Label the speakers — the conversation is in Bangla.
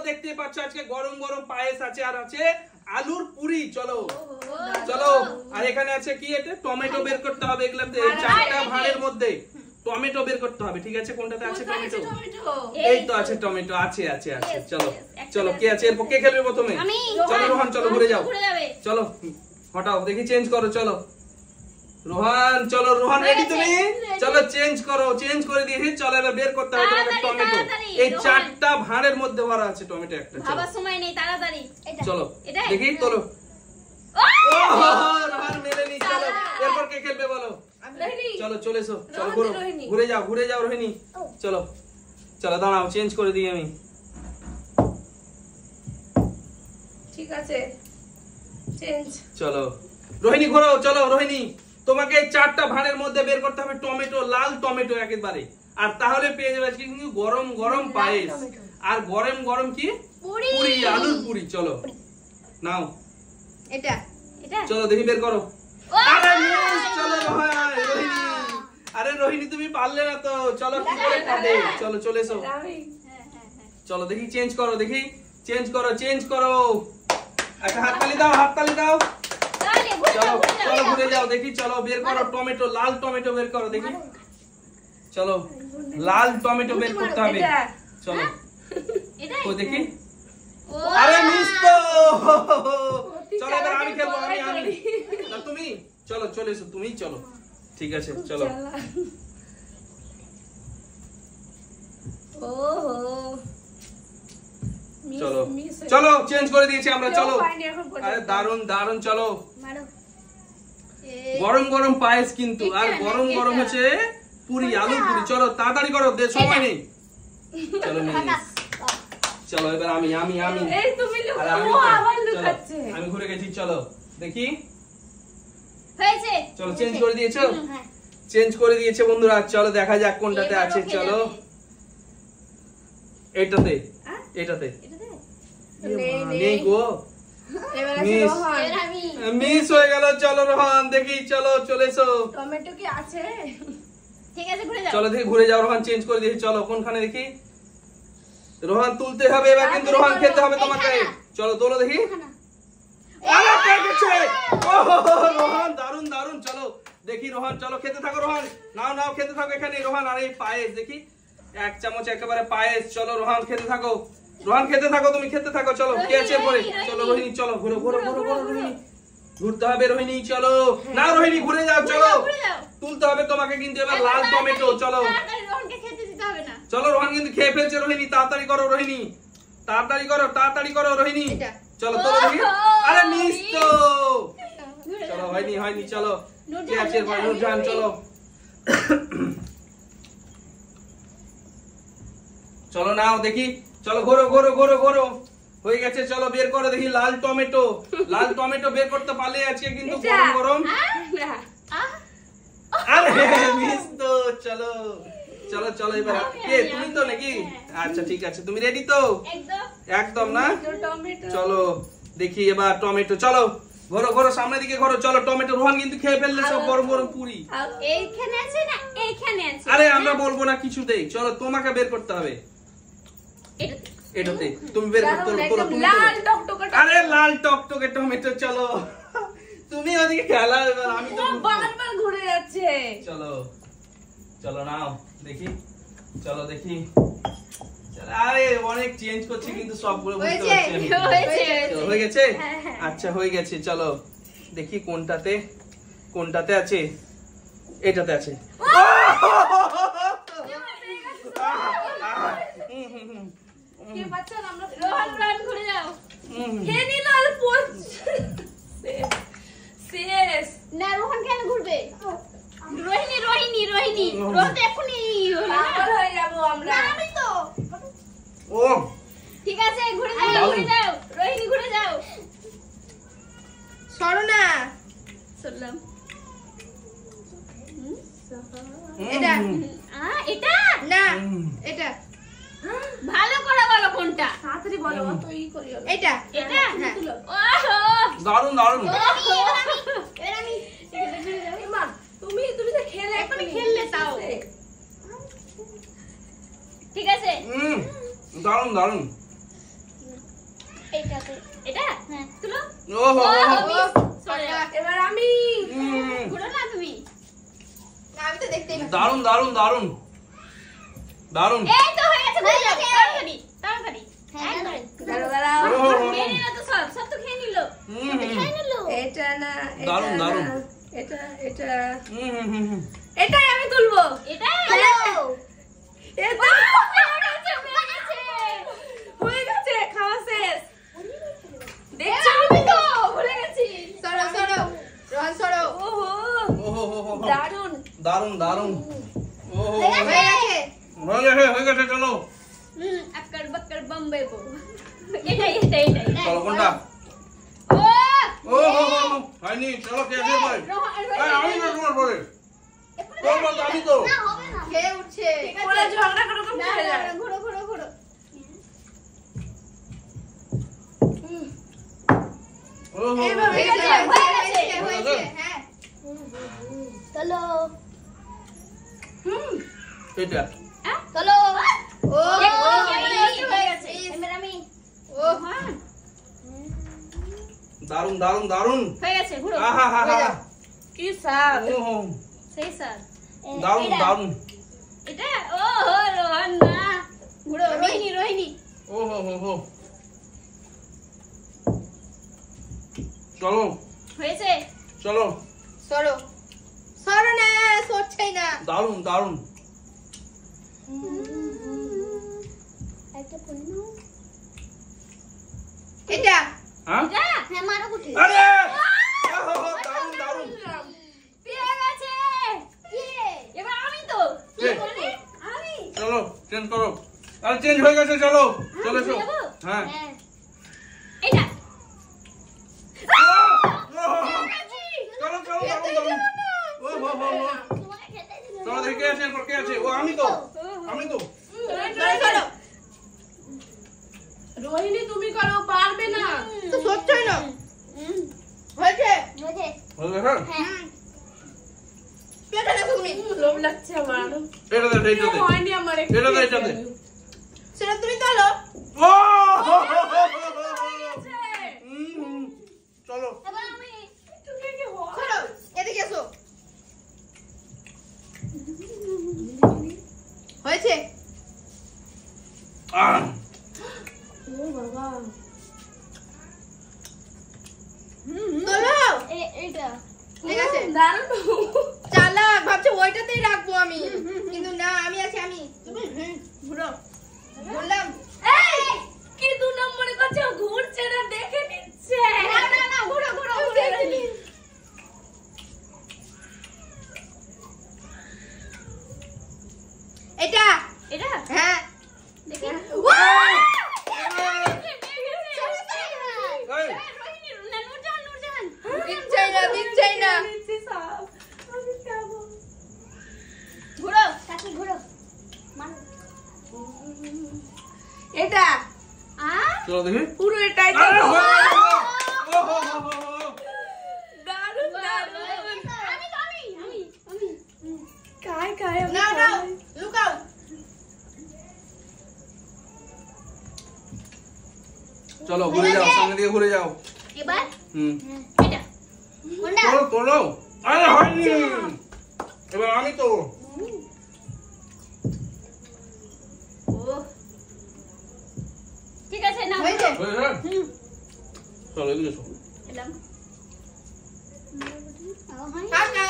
Speaker 1: দেখতে পাচ্ছ আজকে গরম গরম পায়েস আছে আর আছে আলুর পুরি। চলো চলো, আর এখানে আছে কি, এটা টমেটো বের করতে হবে। এগুলাতে চারটা ভাঁড়ের মধ্যে টমেটো বের করতে হবে। ঠিক আছে, কোনটাতে আছে টমেটো? এই তো আছে টমেটো, আছে আছে আছে। চলো চলো, কে আছে এরপর? কে খেলবে প্রথমে? চলো রোহান, চলো ঘুরে যাও। চলো হটাও, দেখি চেঞ্জ করো। চলো রোহান, চলো রোহান রেডি তুমি? চলো চেঞ্জ করো, চেঞ্জ করে দিয়েছি। চলো এবার বের করতে হবে তোমাকে টমেটো। এই চারটা ভাঁড়ের মধ্যে ভরা আছে টমেটো একটা।
Speaker 2: বাবা সময় নেই, তাড়াতাড়ি।
Speaker 1: চলো দেখি তোলো। রোহান মেলেনি। চলো এরপর কে খেলবে বলো? চলো চলে এসো, চলো ঘুরে যাও, ঘুরে যাও রোহিণী। চলো চলো দাঁড়াও, চেঞ্জ করে দিই আমি।
Speaker 3: ঠিক আছে, চেঞ্জ।
Speaker 1: চলো রোহিণী ঘোরো। চলো রোহিণী, তোমাকে এই চারটা ভাঁড়ের মধ্যে বের করতে হবে টমেটো, লাল টমেটো একেবারে। আর তাহলে পেয়ে যাবে কিন্তু গরম গরম পায়েস আর গরম গরম কি পুরি, আলুর পুরি। চলো নাও
Speaker 3: এটা
Speaker 2: এটা,
Speaker 1: চলো দেখি বের করো। আরে মিস, চলো রোহিণী। আরে রোহিণী তুমি পারলে না তো। চলো কি করে খাবে? চলো চলে এসো। চলো দেখি চেঞ্জ করো, দেখি চেঞ্জ করো, চেঞ্জ করো। একটা হাততালি দাও, হাততালি দাও। চলো চলো ঘুরে যাও, দেখি চলো বের করো টমেটো, লাল টমেটো বের করো দেখি। চলো লাল টমেটো বের করতে হবে। চলো ও দেখি। আরে মিস তো। চলো এবার আমি খেলবো। আমি না তুমি। চলো চলে এসো তুমি। চলো ঠিক আছে, চলো। চলো চলো চেঞ্জ করে দিয়েছি আমরা। চলো আরে দারুন দারুন। চলো গরম গরম পায়েস কিন্তু, আর গরম গরম হচ্ছে পুরি, আলু পুরি। চলো তাড়াতাড়ি করো, সময় নেই। চলো চলো এবার আমি আমি আমি আমি ঘুরে গেছি। চলো দেখি। চলো চেঞ্জ করে দিয়েছো? চেঞ্জ করে দিয়েছে বন্ধুরা। চলো দেখা যাক কোনটাতে আছে। চলো এটাতে, এটাতে নেই গো, মিস হয়ে গেল। চলো রোহান দেখি। চলো চলে এসো।
Speaker 3: টমেটো কি আছে?
Speaker 2: ঠিক আছে ঘুরে যাও।
Speaker 1: চলো দেখি ঘুরে যাও। রোহান চেঞ্জ করে দিয়েছি। চলো কোনখানে দেখি? রোহান তুলতে হবে এবার কিন্তু। রোহান খেতে হবে তোমাকে। চলো তোলো দেখি। রোহান দারুন দারুন। চলো দেখি রোহান, চলো খেতে থাকো রোহান। নাও নাও খেতে থাকো এখানে রোহান। আর এই পায়েস দেখি, এক চামচ একেবারে পায়েস। চলো রোহান খেতে থাকো, রোহান খেতে থাকো, তুমি খেতে থাকো। চলো কে আছে পরে? চলো রোহিণী, চলো ঘুরো ঘুরো ঘুরো ঘুরো রোহিণী। ঘুরতে হবে রোহিণী। চলো না রোহিণী ঘুরে যাও। চলো তুলতে হবে তোমাকে কিন্তু এবার লাল টমেটো। চলো চলো রোহান কিন্তু খেয়ে ফেলছে রোহিণী। তাড়াতাড়ি করো রোহিণী, তাড়াতাড়ি করো, তাড়াতাড়ি করো রোহিণী। চলো তোলো দেখি। আরে মিস তো। চলো হয়নি হয়নি। চলো কে আছে এরপর? নুরজাহান। চলো চলো নাও দেখি। চলো ঘোরো ঘোরো ঘোরো ঘোরো। হয়ে গেছে। চলো বের করো দেখি লাল টমেটো। লাল টমেটো বের করতে পারলে আজকে কিন্তু গরম গরম। আরে মিস তো। চলো চলো চলো এবার কে? তুমি তো নাকি? আচ্ছা ঠিক আছে, তুমি রেডি তো? একদম না? চলো দেখি এবার টমেটো। চলো ঘোরো ঘোরো সামনের দিকে ঘোরো। চলো টমেটো। রোহান কিন্তু খেয়ে ফেললে সব গরম গরম পুরি।
Speaker 2: এইখানে আছে না এইখানে আছে?
Speaker 1: আরে আমরা বলবো না কিছুতেই। চলো তোমাকে বের করতে হবে এটাতে। তুমি বের করতে তোলো তুমি। আরে লাল টকটকে টমেটো। চলো তুমি ওদিকে খেলা, এবার আমি তো
Speaker 3: বারবার ঘুরে যাচ্ছে।
Speaker 1: চলো চলো নাও দেখি। চলো দেখি। আরে অনেক চেঞ্জ করছি কিন্তু সবগুলো বুঝতে পারছি আমি। হয়ে গেছে? আচ্ছা হয়ে গেছে। চলো দেখি কোনটাতে, কোনটাতে আছে? এটাতে আছে।
Speaker 2: ঘুরে যাও। না রোহন কেন ঘুরবে? রোহিণী রোহিণী রোহিণী রোহন এখনই
Speaker 3: হয়ে যাবো আমরা।
Speaker 2: আমি তো।
Speaker 1: ও
Speaker 2: ঠিক আছে ঘুরে যাও, ঘুরে যাও রোহিণী, ঘুরে যাও।
Speaker 3: সরো না।
Speaker 2: চললাম।
Speaker 3: এটা
Speaker 2: এটা
Speaker 3: না, এটা
Speaker 2: ভালো করে বলো কোনটা।
Speaker 3: তাড়াতাড়ি বলো। অত ই করিও না। এটা
Speaker 2: এটা ওহো
Speaker 1: দারুন দারুন।
Speaker 2: এবার আমি
Speaker 3: মা তুমি তুমি তো খেলে
Speaker 2: এখনই খেললে তাও। ঠিক আছে।
Speaker 1: দারুন দারুন।
Speaker 2: এইটাতে এটা হ্যাঁ তুলো
Speaker 1: ওহো
Speaker 2: সরে
Speaker 3: এবার আমি
Speaker 2: ঘুরো না তুমি
Speaker 3: না আমি তো দেখতেই পাচ্ছি
Speaker 1: দারুন দারুন দারুন দারুন
Speaker 2: এই তো হয়ে গেছে তাড়াতাড়ি তাড়াতাড়ি হ্যাঁ
Speaker 3: দাঁড়াও দাঁড়াও
Speaker 2: খেয়ে নিল তো সব তো খেয়ে নিল খেয়ে নিল
Speaker 3: এটা না
Speaker 1: দারুণ,
Speaker 3: এটা
Speaker 1: দারুণ।
Speaker 3: না, এটা এটা এটাই আমি তুলবো
Speaker 2: এটা
Speaker 3: এটা হয়ে গেছে খাওয়া শেষ দেখছো আমি তো ভুলে গেছি সরো সরো রোহন সরো ওহো
Speaker 1: ওহো
Speaker 3: দারুণ
Speaker 1: দারুন দারুন ওহো
Speaker 3: হয়ে গেছে
Speaker 1: হয়ে গেছে চলো
Speaker 2: আক্কর বক্কর বম্বে বো এটাই
Speaker 1: চলো কোনটা
Speaker 2: ও
Speaker 1: ওহো হয়নি চলো কে আসে পরে আমি না তোমার পরে তোর আমি তো
Speaker 2: না হবে না
Speaker 3: খেয়ে উঠছে ওরা ঝগড়া করে কম হয়ে যায়
Speaker 2: ঘুরো ঘুরো ঘুরো
Speaker 1: ওহো
Speaker 3: এইভাবে
Speaker 2: হয়ে গেছে,
Speaker 3: হয়েছে হ্যাঁ
Speaker 2: চলো
Speaker 1: এটা
Speaker 2: চলো
Speaker 3: ও
Speaker 2: হয়ে গেছে এবার আমি
Speaker 3: ও
Speaker 2: হ্যাঁ
Speaker 1: দারুন দারুন দারুন
Speaker 2: হয়ে গেছে ঘুরো
Speaker 1: আহা হা হা
Speaker 3: কি স্বাদ
Speaker 1: ওহো
Speaker 2: সেই স্যার
Speaker 1: দারুন দারুন
Speaker 2: এটা ও হো রোহন না ঘুরো রোহিণী
Speaker 1: ওহো হো হো চলো
Speaker 2: হয়েছে
Speaker 1: চলো
Speaker 3: সরো সরো না সরছেই না
Speaker 1: দারুন দারুন
Speaker 2: একটা ফোন নাও
Speaker 3: এটা
Speaker 1: হ্যাঁ
Speaker 2: হ্যাঁ মারো কুঠি
Speaker 1: আরে ওহো দারুন দারুন
Speaker 2: পেয়ে গেছে এবার আমি তো
Speaker 1: কে?
Speaker 2: আমি
Speaker 1: চলো চেঞ্জ করো আরে চেঞ্জ হয়ে গেছে চলো চলে এসো
Speaker 2: যাবো?
Speaker 1: হ্যাঁ
Speaker 2: এটা
Speaker 1: চলো চলো দারুন দারুন ওহো হো হো
Speaker 2: তোমাকে খেতে দিল
Speaker 1: চলো দেখি কে আছে এরপর কে আছে ও আমি তো
Speaker 3: সরো রোহিণী তুমি করো পারবে না তো সরছই না হয়েছে
Speaker 2: বুঝে
Speaker 1: হয়ে গেছে
Speaker 2: হ্যাঁ
Speaker 3: পেটা দেখো তুমি লোভ লাগছে আমার
Speaker 1: এটা দে এইটাতে
Speaker 3: হয়নি আমার একটু
Speaker 1: এটা দে এইটাতে
Speaker 3: সেটা তুমি তোলো
Speaker 1: ও চলো
Speaker 2: এবার আমি
Speaker 3: একটু কেটে সরো এদিকে এসো হয়েছে ও বাবা তোলো
Speaker 2: এটা
Speaker 3: ঠিক আছে দারুণ চালাক ভাবছে ওইটাতেই রাখবো আমি কিন্তু না আমি আছি আমি ঘুরো বললাম এই কি দু নম্বরে করছে ঘুরছে না দেখে নিচ্ছে
Speaker 2: না ঘুরো ঘুরো ঘুরো
Speaker 3: এটা
Speaker 2: এটা
Speaker 3: হ্যাঁ
Speaker 2: দেখি
Speaker 3: দিচ্ছাই না
Speaker 2: ঘুরো কাছে ঘুরো মারো
Speaker 3: এটা
Speaker 1: চলো দেখি
Speaker 3: পুরো এটাই তো
Speaker 1: আরে হয়ে গেছে ওহো হো হো
Speaker 3: দারুণ দারুণ
Speaker 2: আমি
Speaker 3: কাই কাই না না লুকাও
Speaker 1: চলো ঘুরে যাও সামনে দিকে ঘুরে যাও
Speaker 2: এবার এটা কোনটা
Speaker 1: চলো তোলো আরে হয়নি এবার আমি তো
Speaker 2: ও ঠিক আছে না
Speaker 3: হয়েছে?
Speaker 1: হয়েছে চলো এদিকে এসো
Speaker 2: এলাম
Speaker 3: কাকা